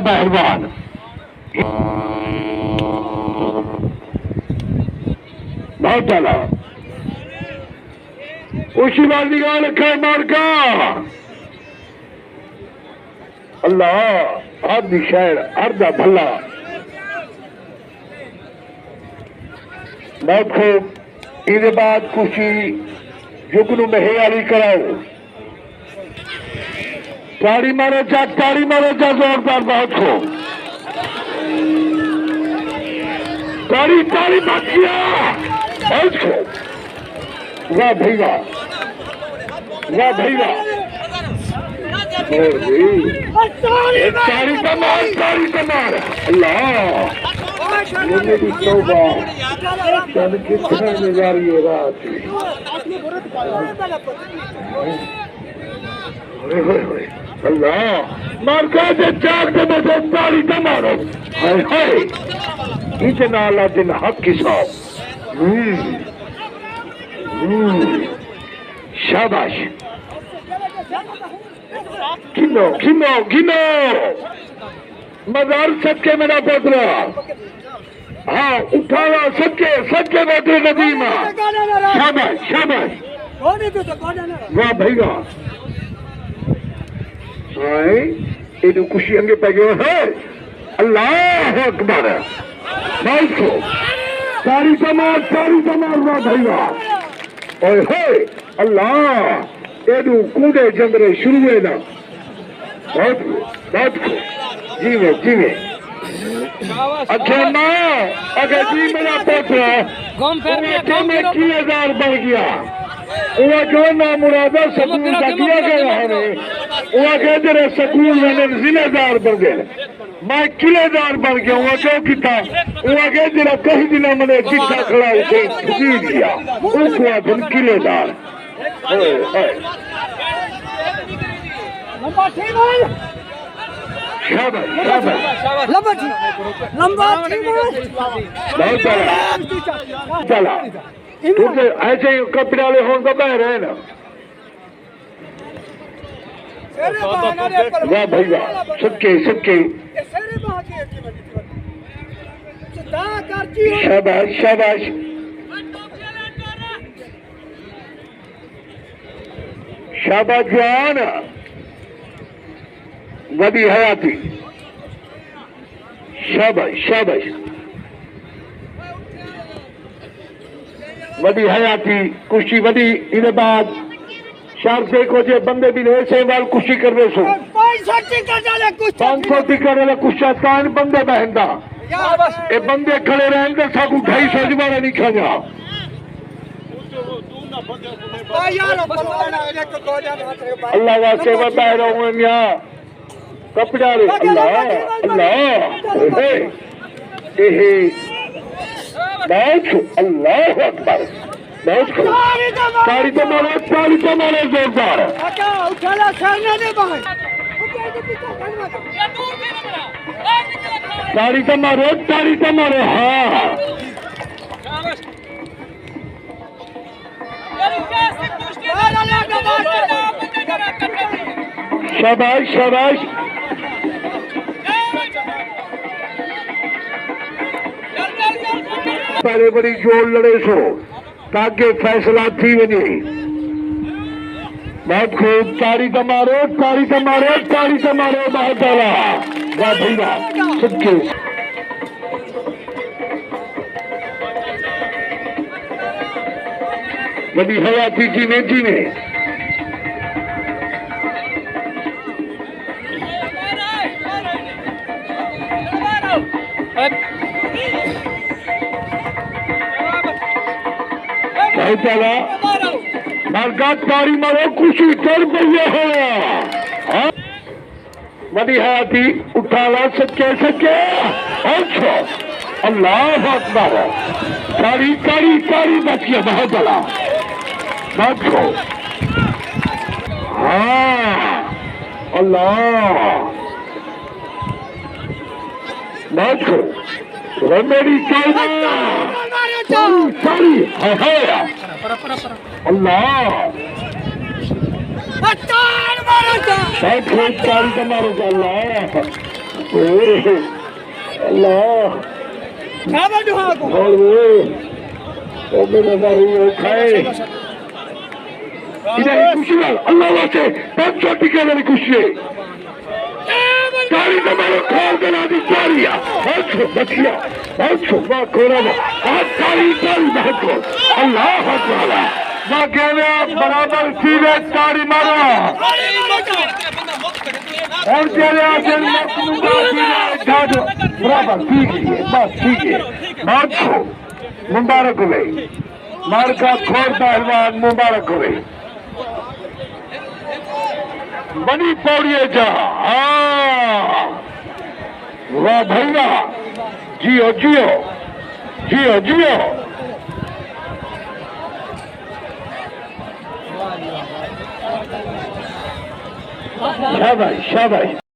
पहलवान बहुत डाला उसी बार निकाल रखा मार का अल्लाह आदि शायर अर्धा भला बहुत खूब। इसके बाद खुशी जुगनू में हेयाली कराओ ताड़ी मारो जा जोरदार बहुत खूब ताड़ी ताड़ी बाकिया बहुत खूब वाह भैया वाह भैया ताड़ी कमाल अल्लाह ये मेरी तौबा चल कितने नजारी है रात अल्लाह मार के चाक दे बसे ताड़ी का मारो हाय हाय इतना अल्लाह दिन हक की साहब शाबाश गिनो गिनो गिनो मजार सबके मेरा पोतरा हाँ उठावा सबके बेटे नदीमा शाबाश शाबाश वाह भैया इनु खुशी अंगे पै गयो है अल्लाह अकबर बहुत खूब तारी तमार वाह भैया ओए होए अल्लाह एनु कूदे जंगरे शुरू है ना बहुत खूब जीवे अच्छा माँ अगर जी मेरा पोता में 3000 बढ़ गया वो जो ना मुरादा सकूल का दिया गया है वो कहते रहे सकूल मैंने जिलेदार बढ़ गए मैं किलेदार बढ़ गया वो जो किता वो कहते रहे कहीं दिन मैंने चिट्ठा खड़ा उसे जी दिया उसको दिन किलेदार चला तुझे ऐसे ही कपड़े वाले हों तो बह रहे ना वाह भैया सबके शाबाश शाबाश शाबाश जान वदी हयाती शाबाश वडी हयाती खुशी वडी इन बाद शारदे को जे बंदे भी ऐसे वाल खुशी कर रहे सो 500 टिकट वाला कुशा तान बंदे बहंदा ए बंदे खड़े रहेंगे साकू 250 जमाना नहीं खाजा अल्लाह वास्ते बता रहा हूं यहां कपड़ा रे अल्लाह ए अल्लाह अकबर ताड़ी तो मारे जोरदार ताड़ी तो मारो हाँ शाबाश पहले बड़ी जोर लड़े सो ताकि फैसला थी वही बहुत खूब ताड़ी तो मारो बहुत डाला वाह भैया सबके बड़ी हवा थी जीने बहुत डाला मारका ताड़ी मारो खुशी कर भैया है बड़ी हाथी उठाला सके अच्छा अल्लाह अकबर ताड़ी बचिए बहुत बड़ा बहुत हाँ अल्लाह बहुत मेरी सारी है अल्लाह बहुत खूब ताड़ी का मारो अल्लाह अल्लाह वो मेरे बारे खाए इधर खुशी अल्लाह वास्ते बहुत छोटी के मेरी खुशी है तारी तुम्हारे खोल देना दी तारिया बहुत बचिया बहुत वाह कोरा बहुत तारी बहुत अल्लाह अकबर ना कहने बराबर सीधे तारी मारो और तेरे आगे बराबर ठीक है बस ठीक है बहुत मुबारक हुए मार्का खोर पहलवान मुबारक हुए बनी पौड़िए जा वाह भैया जियो जियो जियो जियो शाबाश शाबाश